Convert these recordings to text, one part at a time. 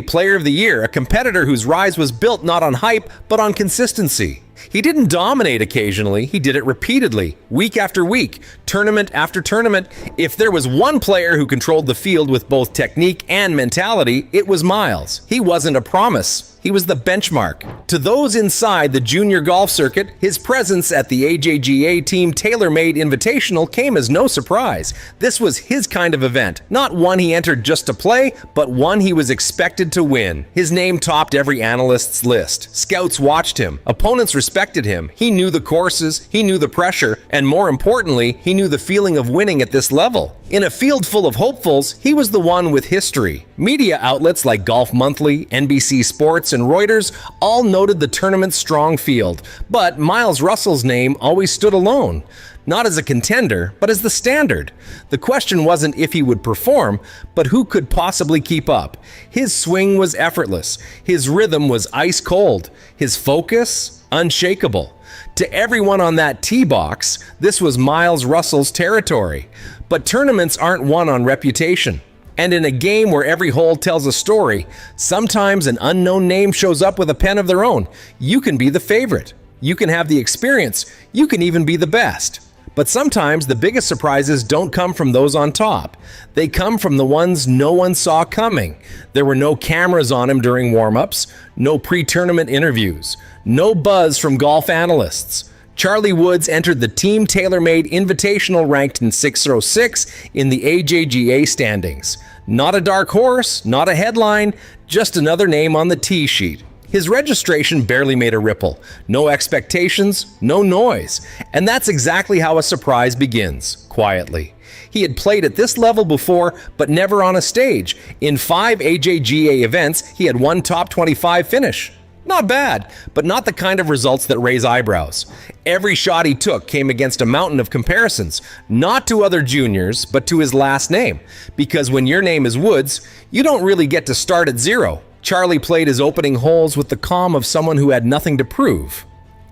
Player of the Year, a competitor whose rise was built not on hype, but on consistency. He didn't dominate occasionally, he did it repeatedly, week after week, tournament after tournament. If there was one player who controlled the field with both technique and mentality, it was Miles. He wasn't a promise. He was the benchmark. To those inside the junior golf circuit, his presence at the AJGA Team Tailor-Made Invitational came as no surprise. This was his kind of event, not one he entered just to play, but one he was expected to win. His name topped every analyst's list. Scouts watched him. Opponents respected him. He knew the courses, he knew the pressure, and more importantly, he knew the feeling of winning at this level. In a field full of hopefuls, he was the one with history. Media outlets like Golf Monthly, NBC Sports, and Reuters all noted the tournament's strong field, but Miles Russell's name always stood alone. Not as a contender, but as the standard. The question wasn't if he would perform, but who could possibly keep up. His swing was effortless. His rhythm was ice cold. His focus, unshakable. To everyone on that tee box, this was Miles Russell's territory. But tournaments aren't won on reputation. And in a game where every hole tells a story, sometimes an unknown name shows up with a pen of their own. You can be the favorite. You can have the experience. You can even be the best. But sometimes the biggest surprises don't come from those on top. They come from the ones no one saw coming. There were no cameras on him during warm-ups, no pre-tournament interviews, no buzz from golf analysts. Charlie Woods entered the Team Tailor-Made Invitational ranked in 606 in the AJGA standings. Not a dark horse, not a headline, just another name on the tee sheet. His registration barely made a ripple. No expectations, no noise. And that's exactly how a surprise begins, quietly. He had played at this level before, but never on a stage. In 5 AJGA events, he had one top 25 finish. Not bad, but not the kind of results that raise eyebrows. Every shot he took came against a mountain of comparisons, not to other juniors, but to his last name. Because when your name is Woods, you don't really get to start at zero. Charlie played his opening holes with the calm of someone who had nothing to prove.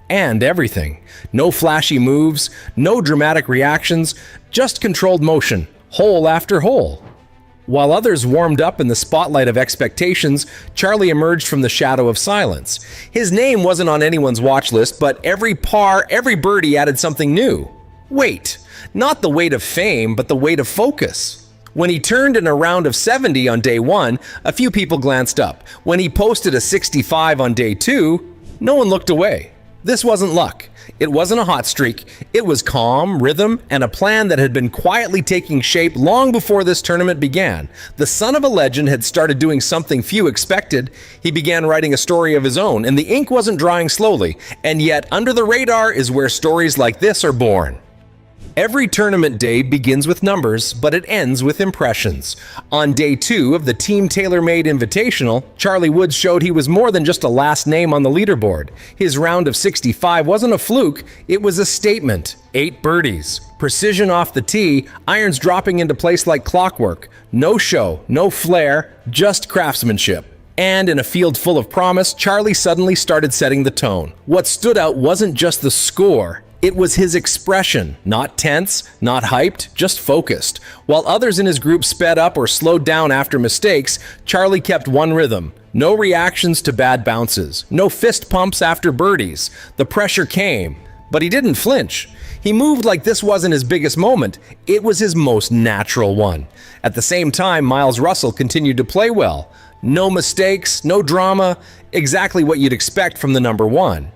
And everything. No flashy moves, no dramatic reactions, just controlled motion, hole after hole. While others warmed up in the spotlight of expectations, Charlie emerged from the shadow of silence. His name wasn't on anyone's watch list, but every par, every birdie added something new. Weight. Not the weight of fame, but the weight of focus. When he turned in a round of 70 on day 1, a few people glanced up. When he posted a 65 on day 2, no one looked away. This wasn't luck. It wasn't a hot streak. It was calm, rhythm, and a plan that had been quietly taking shape long before this tournament began. The son of a legend had started doing something few expected. He began writing a story of his own, and the ink wasn't drying slowly. And yet, under the radar is where stories like this are born. Every tournament day begins with numbers, but it ends with impressions. On day 2 of the Team Tailor-Made Invitational, Charlie Woods showed he was more than just a last name on the leaderboard. His round of 65 wasn't a fluke, it was a statement. 8 birdies. Precision off the tee, irons dropping into place like clockwork. No show, no flair, just craftsmanship. And in a field full of promise, Charlie suddenly started setting the tone. What stood out wasn't just the score. It was his expression, not tense, not hyped, just focused. While others in his group sped up or slowed down after mistakes, Charlie kept one rhythm. No reactions to bad bounces. No fist pumps after birdies. The pressure came, but he didn't flinch. He moved like this wasn't his biggest moment. It was his most natural one. At the same time, Miles Russell continued to play well. No mistakes, no drama, exactly what you'd expect from the number 1.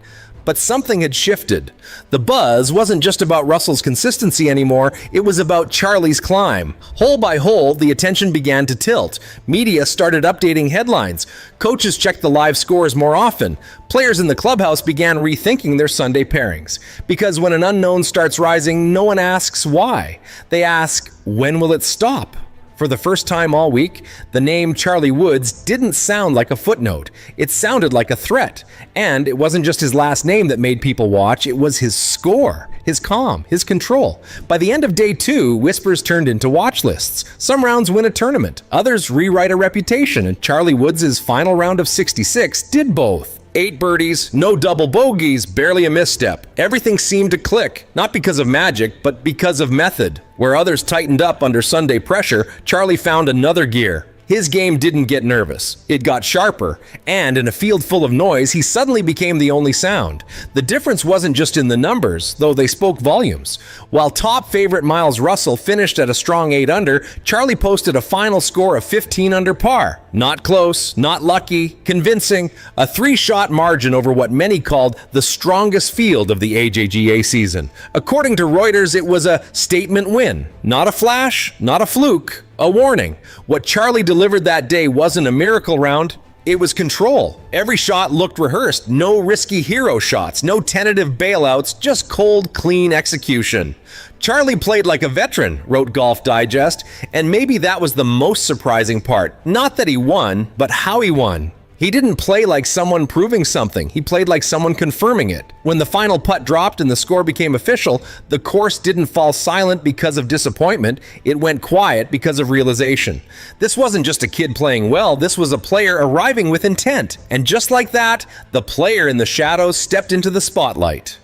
But something had shifted. The buzz wasn't just about Russell's consistency anymore, it was about Charlie's climb. Hole by hole, the attention began to tilt. Media started updating headlines. Coaches checked the live scores more often. Players in the clubhouse began rethinking their Sunday pairings. Because when an unknown starts rising, no one asks why. They ask, when will it stop? For the first time all week, the name Charlie Woods didn't sound like a footnote. It sounded like a threat. And it wasn't just his last name that made people watch, it was his score, his calm, his control. By the end of day 2, whispers turned into watch lists. Some rounds win a tournament, others rewrite a reputation, and Charlie Woods' final round of 66 did both. 8 birdies, no double bogeys, barely a misstep. Everything seemed to click, not because of magic, but because of method. Where others tightened up under Sunday pressure, Charlie found another gear. His game didn't get nervous. It got sharper, and in a field full of noise, he suddenly became the only sound. The difference wasn't just in the numbers, though they spoke volumes. While top favorite Miles Russell finished at a strong 8 under, Charlie posted a final score of 15 under par. Not close, not lucky, convincing, a 3-shot margin over what many called the strongest field of the AJGA season. According to Reuters, it was a statement win. Not a flash, not a fluke. A warning. What Charlie delivered that day wasn't a miracle round. It was control. Every shot looked rehearsed. No risky hero shots, no tentative bailouts, just cold, clean execution. Charlie played like a veteran, wrote Golf Digest, and maybe that was the most surprising part. Not that he won, but how he won. He didn't play like someone proving something. He played like someone confirming it. When the final putt dropped and the score became official, the course didn't fall silent because of disappointment. It went quiet because of realization. This wasn't just a kid playing well. This was a player arriving with intent. And just like that, the player in the shadows stepped into the spotlight.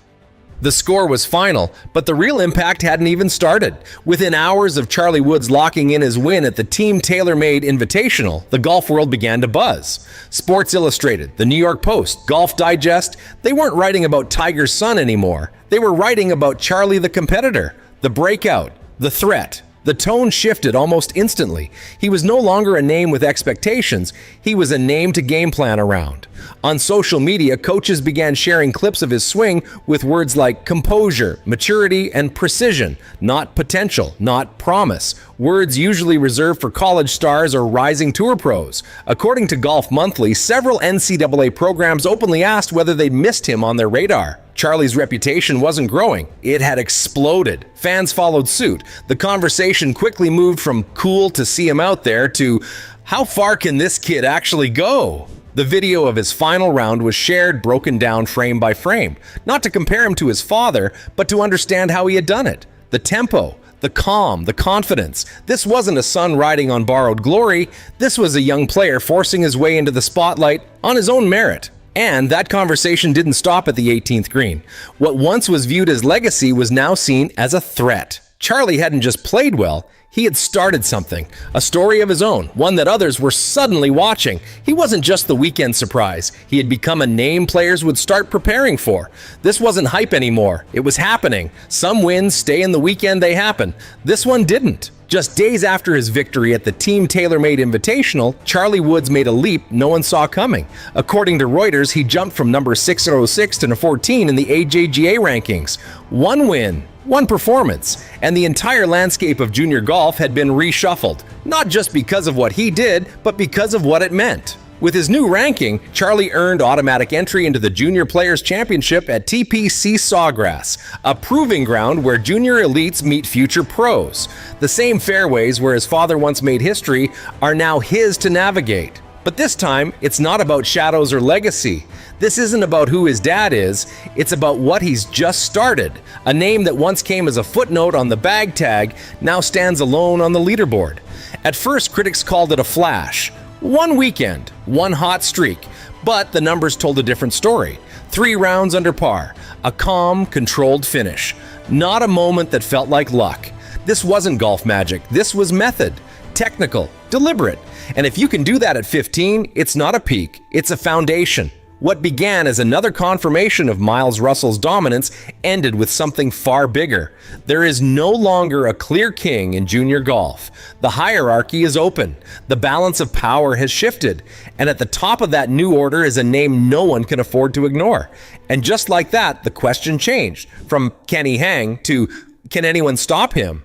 The score was final, but the real impact hadn't even started. Within hours of Charlie Woods locking in his win at the Team TaylorMade Invitational, the golf world began to buzz. Sports Illustrated, the New York Post, Golf Digest, they weren't writing about Tiger's son anymore. They were writing about Charlie the competitor, the breakout, the threat. The tone shifted almost instantly. He was no longer a name with expectations. He was a name to game plan around. On social media, coaches began sharing clips of his swing with words like composure, maturity, and precision, not potential, not promise. Words usually reserved for college stars or rising tour pros. According to Golf Monthly, several NCAA programs openly asked whether they'd missed him on their radar. Charlie's reputation wasn't growing. It had exploded. Fans followed suit. The conversation quickly moved from cool to see him out there to how far can this kid actually go? The video of his final round was shared, broken down frame by frame. Not to compare him to his father, but to understand how he had done it. The tempo, the calm, the confidence. This wasn't a son riding on borrowed glory. This was a young player forcing his way into the spotlight on his own merit. And that conversation didn't stop at the 18th green. What once was viewed as legacy was now seen as a threat. Charlie hadn't just played well, he had started something, a story of his own, one that others were suddenly watching. He wasn't just the weekend surprise. He had become a name players would start preparing for. This wasn't hype anymore. It was happening. Some wins stay in the weekend they happen. This one didn't. Just days after his victory at the Team TaylorMade Invitational, Charlie Woods made a leap no one saw coming. According to Reuters, he jumped from number 606 to number 14 in the AJGA rankings. One win, one performance, and the entire landscape of junior golf had been reshuffled, not just because of what he did, but because of what it meant. With his new ranking, Charlie earned automatic entry into the Junior Players Championship at TPC Sawgrass, a proving ground where junior elites meet future pros. The same fairways where his father once made history are now his to navigate. But this time, it's not about shadows or legacy. This isn't about who his dad is, it's about what he's just started. A name that once came as a footnote on the bag tag now stands alone on the leaderboard. At first, critics called it a flash. One weekend, one hot streak, but the numbers told a different story. 3 rounds under par, a calm, controlled finish. Not a moment that felt like luck. This wasn't golf magic, this was method. Technical, deliberate. And if you can do that at 15, it's not a peak, it's a foundation. What began as another confirmation of Miles Russell's dominance ended with something far bigger. There is no longer a clear king in junior golf. The hierarchy is open. The balance of power has shifted. And at the top of that new order is a name no one can afford to ignore. And just like that, the question changed from can he hang to can anyone stop him?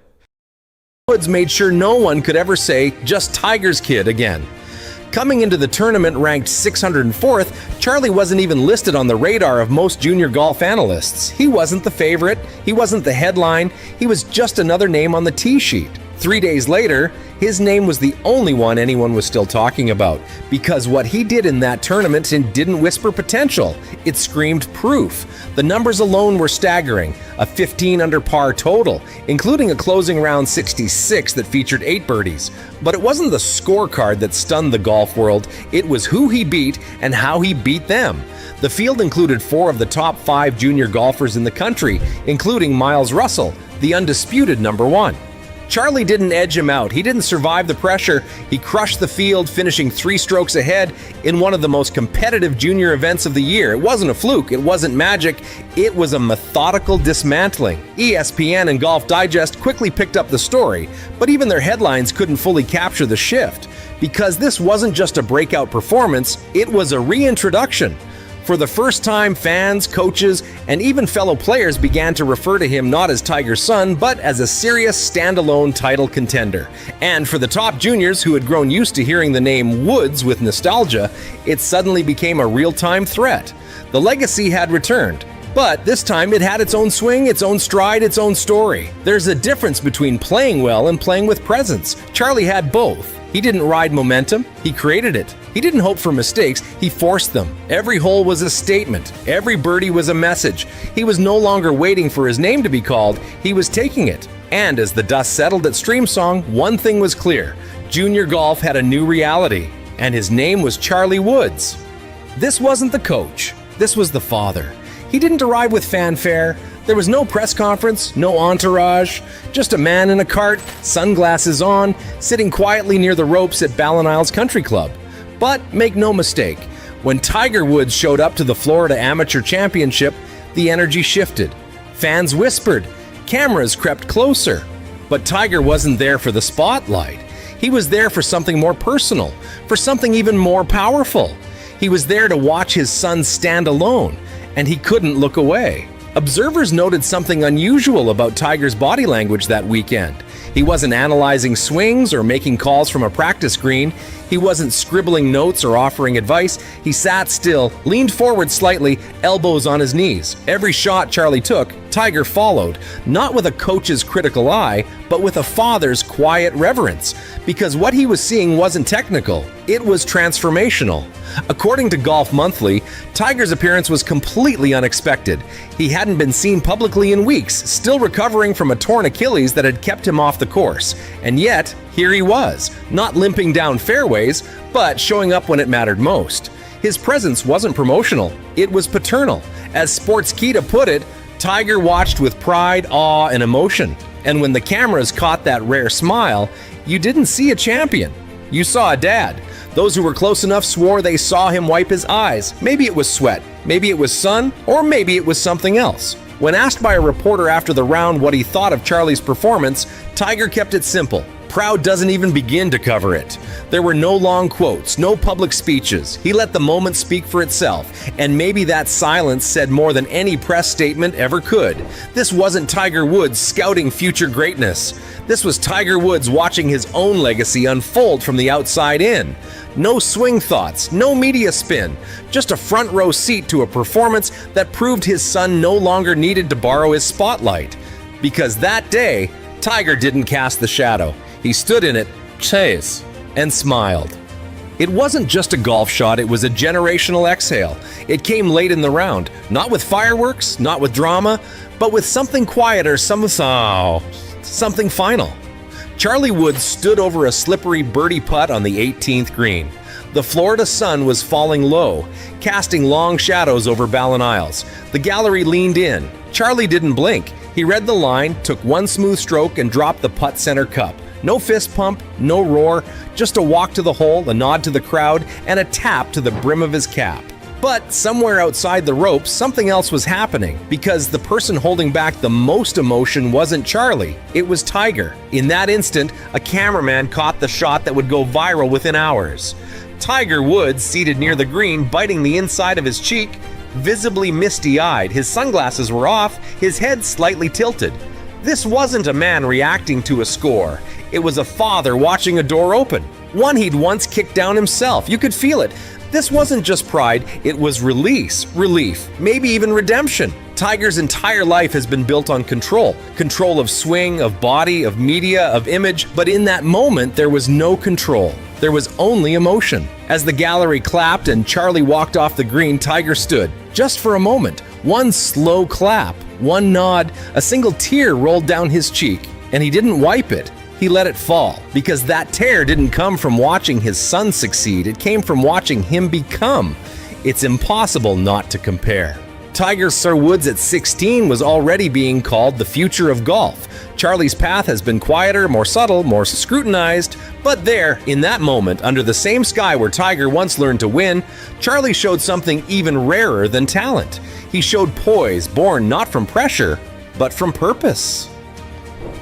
Woods made sure no one could ever say just Tiger's kid again. Coming into the tournament ranked 604th, Charlie wasn't even listed on the radar of most junior golf analysts. He wasn't the favorite, he wasn't the headline, he was just another name on the tee sheet. 3 days later, his name was the only one anyone was still talking about, because what he did in that tournament didn't whisper potential, it screamed proof. The numbers alone were staggering, a 15 under par total, including a closing round 66 that featured 8 birdies. But it wasn't the scorecard that stunned the golf world, it was who he beat and how he beat them. The field included 4 of the top 5 junior golfers in the country, including Miles Russell, the undisputed number 1. Charlie didn't edge him out. He didn't survive the pressure. He crushed the field, finishing 3 strokes ahead in one of the most competitive junior events of the year. It wasn't a fluke. It wasn't magic. It was a methodical dismantling. ESPN and Golf Digest quickly picked up the story, but even their headlines couldn't fully capture the shift, because this wasn't just a breakout performance, it was a reintroduction. For the first time, fans, coaches, and even fellow players began to refer to him not as Tiger's son, but as a serious standalone title contender. And for the top juniors who had grown used to hearing the name Woods with nostalgia, it suddenly became a real-time threat. The legacy had returned, but this time it had its own swing, its own stride, its own story. There's a difference between playing well and playing with presence. Charlie had both. He didn't ride momentum, he created it. He didn't hope for mistakes, he forced them. Every hole was a statement, every birdie was a message. He was no longer waiting for his name to be called, he was taking it. And as the dust settled at Streamsong, one thing was clear: junior golf had a new reality, and his name was Charlie Woods. This wasn't the coach, this was the father. He didn't arrive with fanfare. There was no press conference, no entourage, just a man in a cart, sunglasses on, sitting quietly near the ropes at Ballinisles Country Club. But make no mistake, when Tiger Woods showed up to the Florida Amateur Championship, the energy shifted. Fans whispered, cameras crept closer. But Tiger wasn't there for the spotlight. He was there for something more personal, for something even more powerful. He was there to watch his son stand alone, and he couldn't look away. Observers noted something unusual about Tiger's body language that weekend. He wasn't analyzing swings or making calls from a practice green. He wasn't scribbling notes or offering advice. He sat still, leaned forward slightly, elbows on his knees. Every shot Charlie took, Tiger followed, not with a coach's critical eye, but with a father's quiet reverence, because what he was seeing wasn't technical, it was transformational. According to Golf Monthly, Tiger's appearance was completely unexpected. He hadn't been seen publicly in weeks, still recovering from a torn Achilles that had kept him off the course. And yet, here he was, not limping down fairways, but showing up when it mattered most. His presence wasn't promotional, it was paternal. As Sportskeeda put it, Tiger watched with pride, awe, and emotion. And when the cameras caught that rare smile, you didn't see a champion. You saw a dad. Those who were close enough swore they saw him wipe his eyes. Maybe it was sweat, maybe it was sun, or maybe it was something else. When asked by a reporter after the round what he thought of Charlie's performance, Tiger kept it simple. Proud doesn't even begin to cover it. There were no long quotes, no public speeches. He let the moment speak for itself, and maybe that silence said more than any press statement ever could. This wasn't Tiger Woods scouting future greatness. This was Tiger Woods watching his own legacy unfold from the outside in. No swing thoughts, no media spin, just a front row seat to a performance that proved his son no longer needed to borrow his spotlight. Because that day, Tiger didn't cast the shadow. He stood in it, chase, and smiled. It wasn't just a golf shot, it was a generational exhale. It came late in the round, not with fireworks, not with drama, but with something quieter, something final. Charlie Woods stood over a slippery birdie putt on the 18th green. The Florida sun was falling low, casting long shadows over Ballinisles. The gallery leaned in. Charlie didn't blink. He read the line, took one smooth stroke, and dropped the putt center cup. No fist pump, no roar, just a walk to the hole, a nod to the crowd, and a tap to the brim of his cap. But somewhere outside the ropes, something else was happening, because the person holding back the most emotion wasn't Charlie, it was Tiger. In that instant, a cameraman caught the shot that would go viral within hours. Tiger Woods, seated near the green, biting the inside of his cheek, visibly misty-eyed, his sunglasses were off, his head slightly tilted. This wasn't a man reacting to a score. It was a father watching a door open, one he'd once kicked down himself. You could feel it. This wasn't just pride, it was release, relief, maybe even redemption. Tiger's entire life has been built on control. Control of swing, of body, of media, of image. But in that moment, there was no control. There was only emotion. As the gallery clapped and Charlie walked off the green, Tiger stood. Just for a moment. One slow clap, one nod, a single tear rolled down his cheek. And he didn't wipe it. He let it fall, because that tear didn't come from watching his son succeed, it came from watching him become. It's impossible not to compare. Tiger's Sir Woods at 16 was already being called the future of golf. Charlie's path has been quieter, more subtle, more scrutinized, but there, in that moment, under the same sky where Tiger once learned to win, Charlie showed something even rarer than talent. He showed poise born not from pressure, but from purpose.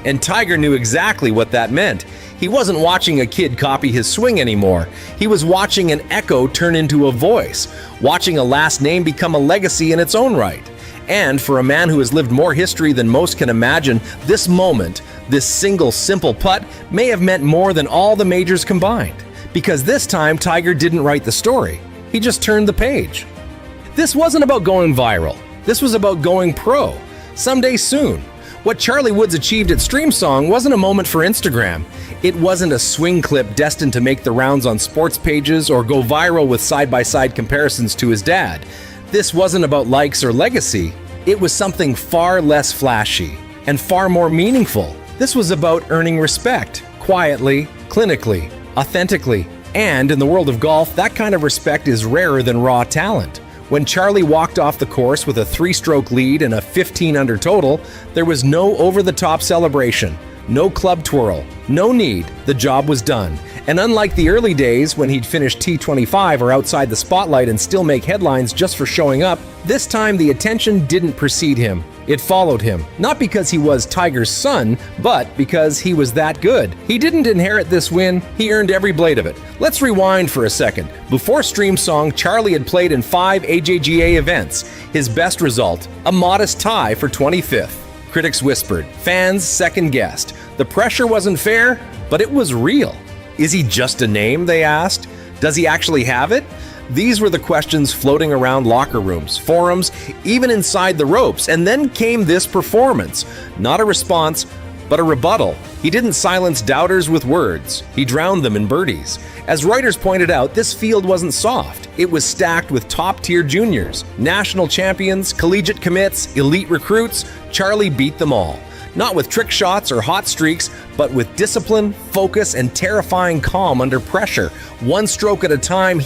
And Tiger knew exactly what that meant. He wasn't watching a kid copy his swing anymore. He was watching an echo turn into a voice, watching a last name become a legacy in its own right. And for a man who has lived more history than most can imagine, this moment, this single simple putt, may have meant more than all the majors combined. Because this time, Tiger didn't write the story. He just turned the page. This wasn't about going viral. This was about going pro. Someday soon. What Charlie Woods achieved at Streamsong wasn't a moment for Instagram. It wasn't a swing clip destined to make the rounds on sports pages or go viral with side-by-side comparisons to his dad. This wasn't about likes or legacy. It was something far less flashy and far more meaningful. This was about earning respect, quietly, clinically, authentically. And in the world of golf, that kind of respect is rarer than raw talent. When Charlie walked off the course with a 3-stroke lead and a 15-under total, there was no over-the-top celebration, no club twirl, no need. The job was done. And unlike the early days when he'd finish T25 or outside the spotlight and still make headlines just for showing up, this time the attention didn't precede him. It followed him, not because he was Tiger's son, but because he was that good. He didn't inherit this win, he earned every blade of it. Let's rewind for a second. Before Streamsong, Charlie had played in 5 AJGA events. His best result, a modest tie for 25th. Critics whispered, fans second-guessed. The pressure wasn't fair, but it was real. Is he just a name, they asked? Does he actually have it? These were the questions floating around locker rooms, forums, even inside the ropes. And then came this performance. Not a response, but a rebuttal. He didn't silence doubters with words. He drowned them in birdies. As writers pointed out, this field wasn't soft. It was stacked with top-tier juniors, national champions, collegiate commits, elite recruits. Charlie beat them all. Not with trick shots or hot streaks, but with discipline, focus, and terrifying calm under pressure. One stroke at a time, he